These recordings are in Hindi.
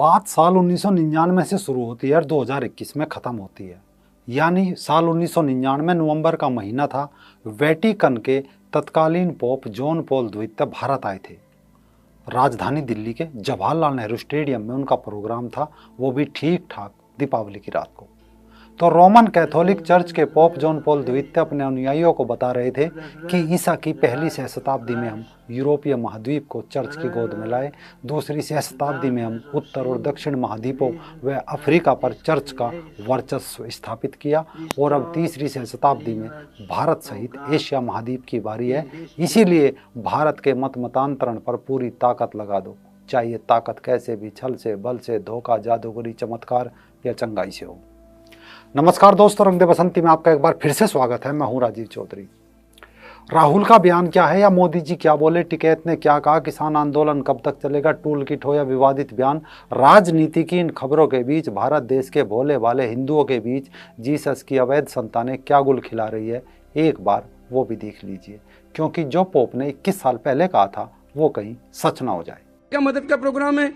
बात साल 1999 से शुरू होती है और 2021 में ख़त्म होती है। यानी साल 1999 नवंबर का महीना था। वेटिकन के तत्कालीन पोप जॉन पॉल द्वितीय भारत आए थे। राजधानी दिल्ली के जवाहरलाल नेहरू स्टेडियम में उनका प्रोग्राम था, वो भी ठीक ठाक दीपावली की रात को। तो रोमन कैथोलिक चर्च के पोप जॉन पॉल द्वितीय अपने अनुयायियों को बता रहे थे कि ईसा की पहली सहस्त्राब्दी में हम यूरोपीय महाद्वीप को चर्च की गोद में लाए, दूसरी सहस्त्राब्दी में हम उत्तर और दक्षिण महाद्वीपों व अफ्रीका पर चर्च का वर्चस्व स्थापित किया और अब तीसरी सहस्त्राब्दी में भारत सहित एशिया महाद्वीप की बारी है। इसीलिए भारत के मतांतरण पर पूरी ताकत लगा दो, चाहे ताकत कैसे भी छल से, बल से, धोखा, जादूगरी, चमत्कार या चंगाई से हो। नमस्कार दोस्तों, रंग दे बसंती में आपका एक बार फिर से स्वागत है। मैं हूं राजीव चौधरी। राहुल का बयान क्या है या मोदी जी क्या बोले, टिकैत ने क्या कहा, किसान आंदोलन कब तक चलेगा, टूल किट हो या विवादित बयान, राजनीति की इन खबरों के बीच भारत देश के भोले भाले हिंदुओं के बीच जीसस की अवैध संतानें क्या गुल खिला रही है, एक बार वो भी देख लीजिए, क्योंकि जो पोप ने 21 साल पहले कहा था वो कहीं सच ना हो जाए। क्या मदद का प्रोग्राम है?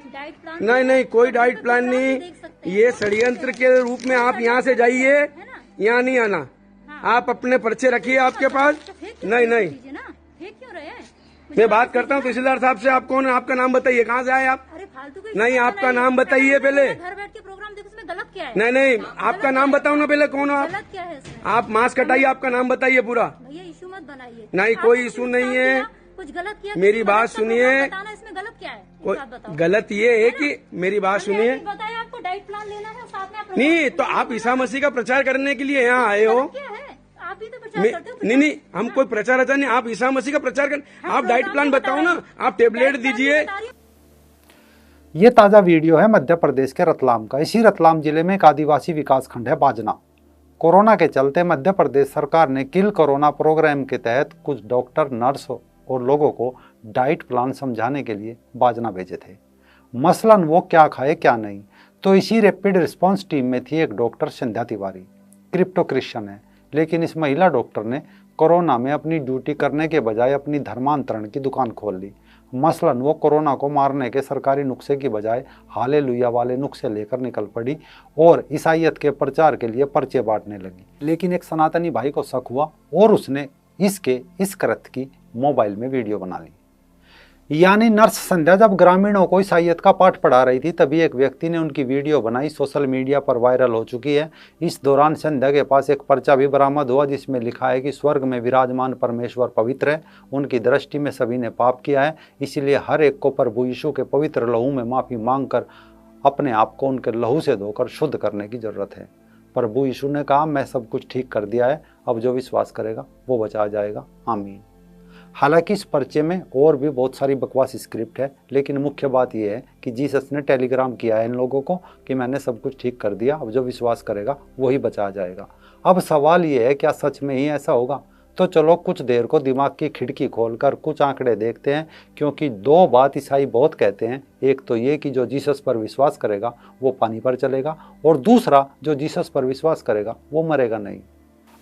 नहीं, कोई डाइट प्लान नहीं। ये षड्यंत्र के रूप में आप यहाँ से जाइए, यहाँ नहीं आना। आप अपने पर्चे रखिए आपके पास। नहीं, मैं बात करता हूँ तहसीलदार साहब से। आप कौन है? आपका नाम बताइए, कहाँ से आए आप? नहीं, आपका नाम बताइए पहले। घर बैठ के प्रोग्राम देखो, उसमें गलत क्या है? नहीं, आपका नाम बताओ ना पहले, कौन हो आप? गलत क्या है इसमें? आप मास्क हटाइए, आपका नाम बताइए पूरा। भैया इशू मत बनाइए। नहीं, कोई इशू नहीं है। कुछ गलत किया? मेरी बात सुनिए। बताना इसमें गलत क्या है? गलत ये है कि मेरी बात सुनिए। बताया आपको डाइट प्लान लेना है, साथ में आप नहीं, तो आप ईसा मसीह का प्रचार करने के लिए यहाँ आए हो। क्या है? आप भी तो प्रचार करते हो। नहीं, हम कोई प्रचार अच्छा नहीं। आप ईसा मसीह का प्रचार कर। आप डाइट प्लान बताओ ना, आप टेबलेट दीजिए। ये ताज़ा वीडियो है मध्य प्रदेश के रतलाम का। इसी रतलाम जिले में एक आदिवासी विकास खंड है बाजना। कोरोना के चलते मध्य प्रदेश सरकार ने किल कोरोना प्रोग्राम के तहत कुछ डॉक्टर, नर्स और लोगों को डाइट प्लान समझाने के लिए बाजना भेजे थे। मसलन वो क्या खाए क्या नहीं। तो इसी रैपिड रिस्पांस टीम में थी एक डॉक्टर संध्या तिवारी। क्रिप्टो क्रिश्चियन है, लेकिन इस महिला डॉक्टर ने कोरोना में अपनी ड्यूटी करने के बजाय अपनी धर्मांतरण की दुकान खोल ली। मसलन वो कोरोना को मारने के सरकारी नुस्खे की बजाय हालेलुया वाले नुस्खे लेकर निकल पड़ी और ईसाईयत के प्रचार के लिए पर्चे बांटने लगी। लेकिन एक सनातनी भाई को शक हुआ और उसने इस कृत्य की मोबाइल में वीडियो बना ली। यानी नर्स संध्या जब ग्रामीणों को ईसाईयत का पाठ पढ़ा रही थी, तभी एक व्यक्ति ने उनकी वीडियो बनाई, सोशल मीडिया पर वायरल हो चुकी है। इस दौरान संध्या के पास एक पर्चा भी बरामद हुआ जिसमें लिखा है कि स्वर्ग में विराजमान परमेश्वर पवित्र है, उनकी दृष्टि में सभी ने पाप किया है, इसीलिए हर एक को प्रभु यीशु के पवित्र लहू में माफ़ी मांगकर अपने आप को उनके लहू से धोकर शुद्ध करने की जरूरत है। प्रभु यीशु ने कहा, मैं सब कुछ ठीक कर दिया है, अब जो विश्वास करेगा वो बचा जाएगा, आमीन। हालांकि इस पर्चे में और भी बहुत सारी बकवास स्क्रिप्ट है, लेकिन मुख्य बात यह है कि जीसस ने टेलीग्राम किया है इन लोगों को कि मैंने सब कुछ ठीक कर दिया, अब जो विश्वास करेगा वही बचा जाएगा। अब सवाल ये है, क्या सच में ही ऐसा होगा? तो चलो कुछ देर को दिमाग की खिड़की खोलकर कुछ आंकड़े देखते हैं, क्योंकि दो बात ईसाई बहुत कहते हैं। एक तो ये कि जो जीसस पर विश्वास करेगा वो पानी पर चलेगा, और दूसरा जो जीसस पर विश्वास करेगा वो मरेगा नहीं।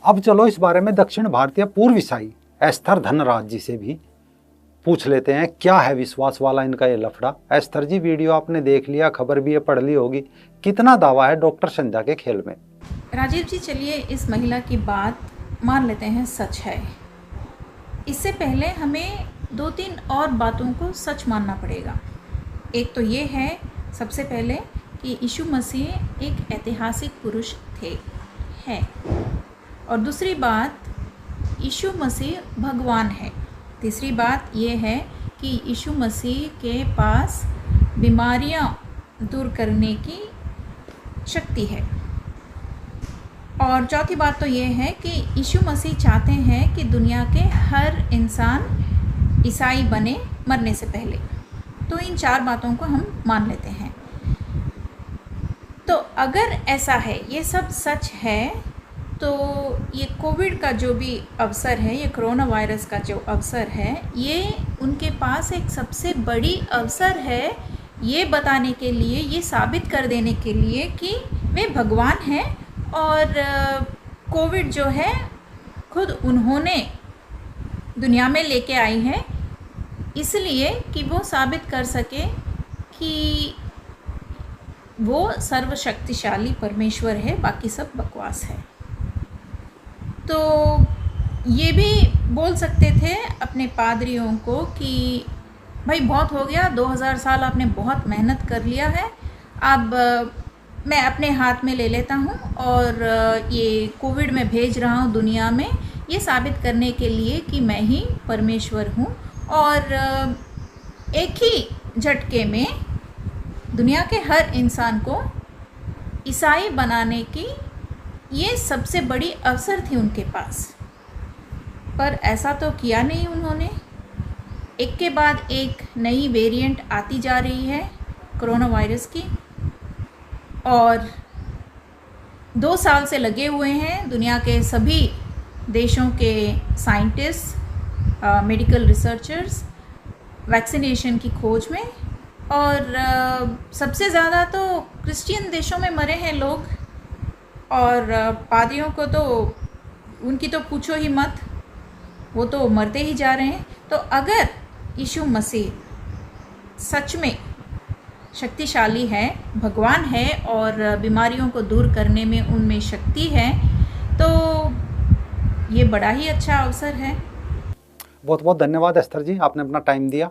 अब चलो इस बारे में दक्षिण भारतीय पूर्व ईसाई एस्थर धनराज जी से भी पूछ लेते हैं, क्या है विश्वास वाला इनका ये लफड़ा। एस्थर जी, वीडियो आपने देख लिया, खबर भी ये पढ़ ली होगी, कितना दावा है डॉक्टर संध्या के खेल में? राजीव जी, चलिए इस महिला की बात मान लेते हैं सच है। इससे पहले हमें 2-3 और बातों को सच मानना पड़ेगा। एक तो ये है सबसे पहले कि यीशु मसीह एक ऐतिहासिक पुरुष हैं, और दूसरी बात यीशु मसीह भगवान है। तीसरी बात यह है कि यीशु मसीह के पास बीमारियां दूर करने की शक्ति है। और चौथी बात तो ये है कि यीशु मसीह चाहते हैं कि दुनिया के हर इंसान ईसाई बने मरने से पहले। तो इन 4 बातों को हम मान लेते हैं। तो अगर ऐसा है, ये सब सच है, तो ये कोविड का जो भी अवसर है, ये कोरोना वायरस का जो अवसर है, ये उनके पास एक सबसे बड़ी अवसर है ये बताने के लिए, ये साबित कर देने के लिए कि वे भगवान हैं। और कोविड जो है खुद उन्होंने दुनिया में लेके आई है, इसलिए कि वो साबित कर सके कि वो सर्वशक्तिशाली परमेश्वर है, बाकी सब बकवास है। तो ये भी बोल सकते थे अपने पादरियों को कि भाई बहुत हो गया, 2000 साल आपने बहुत मेहनत कर लिया है, अब मैं अपने हाथ में ले लेता हूँ और ये कोविड में भेज रहा हूँ दुनिया में, ये साबित करने के लिए कि मैं ही परमेश्वर हूँ। और एक ही झटके में दुनिया के हर इंसान को ईसाई बनाने की ये सबसे बड़ी अवसर थी उनके पास, पर ऐसा तो किया नहीं उन्होंने। एक के बाद एक नई वेरिएंट आती जा रही है कोरोना वायरस की, और 2 साल से लगे हुए हैं दुनिया के सभी देशों के साइंटिस्ट, मेडिकल रिसर्चर्स वैक्सीनेशन की खोज में। और सबसे ज़्यादा तो क्रिश्चियन देशों में मरे हैं लोग, और पादरियों को तो उनकी तो पूछो ही मत, वो तो मरते ही जा रहे हैं। तो अगर यीशु मसीह सच में शक्तिशाली है, भगवान है, और बीमारियों को दूर करने में उनमें शक्ति है, तो ये बड़ा ही अच्छा अवसर है। बहुत बहुत धन्यवाद एस्तर जी, आपने अपना टाइम दिया।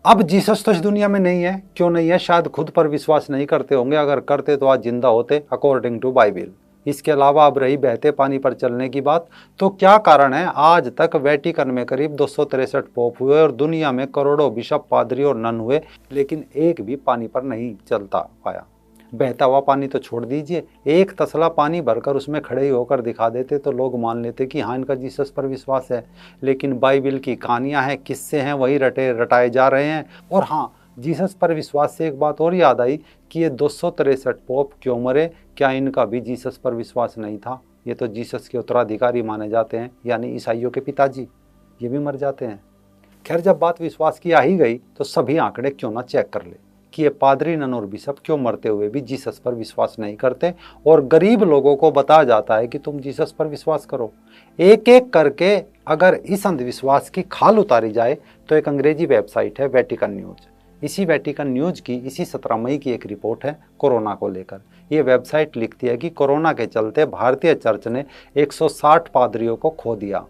अब जीसस तो इस दुनिया में नहीं है। क्यों नहीं है? शायद खुद पर विश्वास नहीं करते होंगे, अगर करते तो आज जिंदा होते अकॉर्डिंग टू बाइबल। इसके अलावा अब रही बहते पानी पर चलने की बात, तो क्या कारण है आज तक वेटिकन में करीब 263 पोप हुए और दुनिया में करोड़ों बिशप, पादरी और नन हुए, लेकिन एक भी पानी पर नहीं चलता पाया। बहता हुआ पानी तो छोड़ दीजिए, एक तसला पानी भरकर उसमें खड़े ही होकर दिखा देते तो लोग मान लेते कि हाँ, इनका जीसस पर विश्वास है। लेकिन बाइबल की कहानियाँ हैं, किस्से हैं, वही रटाए जा रहे हैं। और हाँ, जीसस पर विश्वास से एक बात और याद आई कि ये 263 पोप क्यों मरे? क्या इनका भी जीसस पर विश्वास नहीं था? ये तो जीसस के उत्तराधिकारी माने जाते हैं, यानी ईसाइयों के पिताजी, ये भी मर जाते हैं। खैर, जब बात विश्वास की आ ही गई तो सभी आंकड़े क्यों ना चेक कर ले कि ये पादरी, नन और बिशप क्यों मरते हुए भी जीसस पर विश्वास नहीं करते, और गरीब लोगों को बताया जाता है कि तुम जीसस पर विश्वास करो। एक एक करके अगर इस अंधविश्वास की खाल उतारी जाए तो एक अंग्रेजी वेबसाइट है वेटिकन न्यूज। इसी वेटिकन न्यूज की इसी 17 मई की एक रिपोर्ट है कोरोना को लेकर। ये वेबसाइट लिखती है कि कोरोना के चलते भारतीय चर्च ने 160 पादरियों को खो दिया।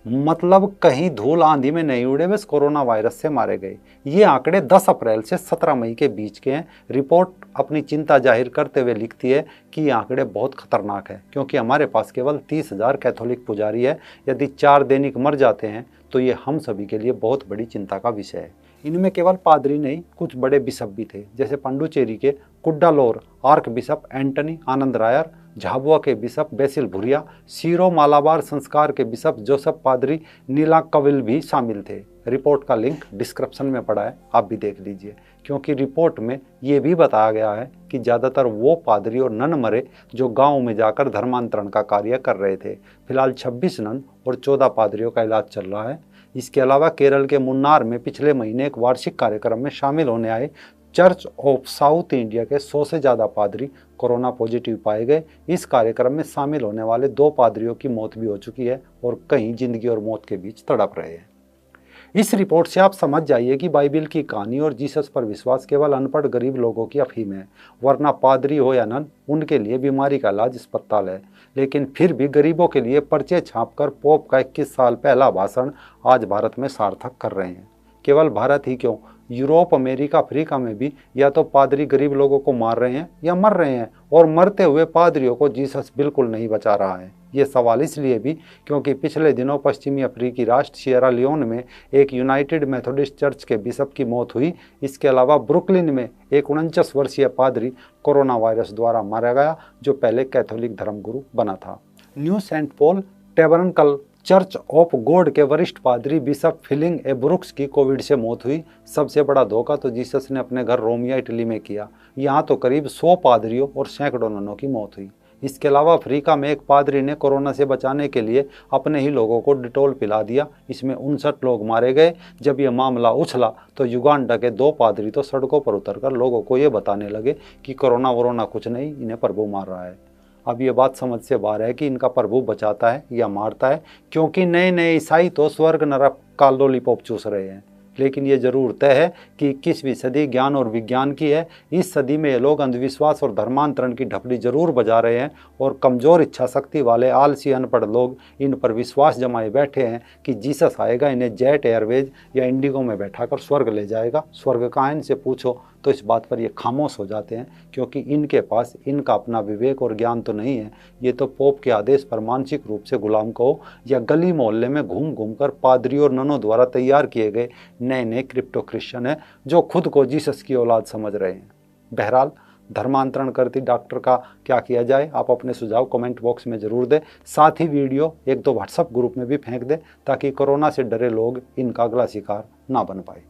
मतलब कहीं धूल आंधी में नहीं उड़े, बस कोरोना वायरस से मारे गए। ये आंकड़े 10 अप्रैल से 17 मई के बीच के हैं। रिपोर्ट अपनी चिंता जाहिर करते हुए लिखती है कि ये आंकड़े बहुत खतरनाक है, क्योंकि हमारे पास केवल 30,000 कैथोलिक पुजारी है। यदि 4 दैनिक मर जाते हैं तो ये हम सभी के लिए बहुत बड़ी चिंता का विषय है। इनमें केवल पादरी नहीं, कुछ बड़े बिशप भी थे, जैसे पंडुचेरी के कुड्डालोर आर्क बिशप एंटनी आनंद रायर, झाबुआ के बिशप बेसिल भुरिया, सीरो मालाबार संस्कार के बिशप जोसेफ पादरी नीलाकविल भी शामिल थे। रिपोर्ट का लिंक डिस्क्रिप्शन में पड़ा है, आप भी देख लीजिए, क्योंकि रिपोर्ट में ये भी बताया गया है कि ज़्यादातर वो पादरी और नन मरे जो गांव में जाकर धर्मांतरण का कार्य कर रहे थे। फिलहाल 26 नन और 14 पादरियों का इलाज चल रहा है। इसके अलावा केरल के मुन्नार में पिछले महीने एक वार्षिक कार्यक्रम में शामिल होने आए चर्च ऑफ साउथ इंडिया के 100 से ज़्यादा पादरी कोरोना पॉजिटिव पाए गए। इस कार्यक्रम में शामिल होने वाले 2 पादरियों की मौत भी हो चुकी है और कई जिंदगी और मौत के बीच तड़प रहे हैं। इस रिपोर्ट से आप समझ जाइए कि बाइबल की कहानी और जीसस पर विश्वास केवल अनपढ़ गरीब लोगों की अफीम है, वरना पादरी हो या नन, उनके लिए बीमारी का इलाज अस्पताल है। लेकिन फिर भी गरीबों के लिए पर्चे छापकर पोप का 21 साल पहला भाषण आज भारत में सार्थक कर रहे हैं। केवल भारत ही क्यों, यूरोप, अमेरिका, अफ्रीका में भी या तो पादरी गरीब लोगों को मार रहे हैं या मर रहे हैं, और मरते हुए पादरियों को जीसस बिल्कुल नहीं बचा रहा है। ये सवाल इसलिए भी क्योंकि पिछले दिनों पश्चिमी अफ्रीकी राष्ट्र सियरा लियोन में एक यूनाइटेड मेथोडिस्ट चर्च के बिशप की मौत हुई। इसके अलावा ब्रुकलिन में एक 49 वर्षीय पादरी कोरोना वायरस द्वारा मारा गया, जो पहले कैथोलिक धर्मगुरु बना था। New Saint Paul Tabernacle Church of God के वरिष्ठ पादरी बिशप फिलिंग ए ब्रुक्स की कोविड से मौत हुई। सबसे बड़ा धोखा तो जीसस ने अपने घर रोम या इटली में किया। यहाँ तो करीब 100 पादरियों और सैकड़ों ननों की मौत हुई। इसके अलावा अफ्रीका में एक पादरी ने कोरोना से बचाने के लिए अपने ही लोगों को डिटोल पिला दिया। इसमें 59 लोग मारे गए। जब यह मामला उछला तो युगांडा के 2 पादरी तो सड़कों पर उतरकर लोगों को ये बताने लगे कि कोरोना वोरोना कुछ नहीं, इन्हें प्रभु मार रहा है। अब ये बात समझ से बाहर है कि इनका प्रभु बचाता है या मारता है, क्योंकि नए नए ईसाई तो स्वर्ग नरक का लॉलीपॉप चूस रहे हैं। लेकिन ये जरूर तय है कि 21वीं सदी ज्ञान और विज्ञान की है। इस सदी में ये लोग अंधविश्वास और धर्मांतरण की ढपली जरूर बजा रहे हैं और कमज़ोर इच्छा शक्ति वाले आलसी अनपढ़ लोग इन पर विश्वास जमाए बैठे हैं कि जीसस आएगा, इन्हें जेट एयरवेज या इंडिगो में बैठाकर स्वर्ग ले जाएगा। स्वर्ग कहाँ है इनसे पूछो तो इस बात पर ये खामोश हो जाते हैं, क्योंकि इनके पास इनका अपना विवेक और ज्ञान तो नहीं है। ये तो पोप के आदेश पर मानसिक रूप से गुलाम कहो या गली मोहल्ले में घूम घूम कर पादरी और ननों द्वारा तैयार किए गए नए नए क्रिप्टो क्रिश्चियन है जो खुद को जीसस की औलाद समझ रहे हैं। बहरहाल धर्मांतरण करती डॉक्टर का क्या किया जाए, आप अपने सुझाव कमेंट बॉक्स में ज़रूर दें। साथ ही वीडियो 1-2 व्हाट्सएप ग्रुप में भी फेंक दें ताकि कोरोना से डरे लोग इनका अगला शिकार ना बन पाए।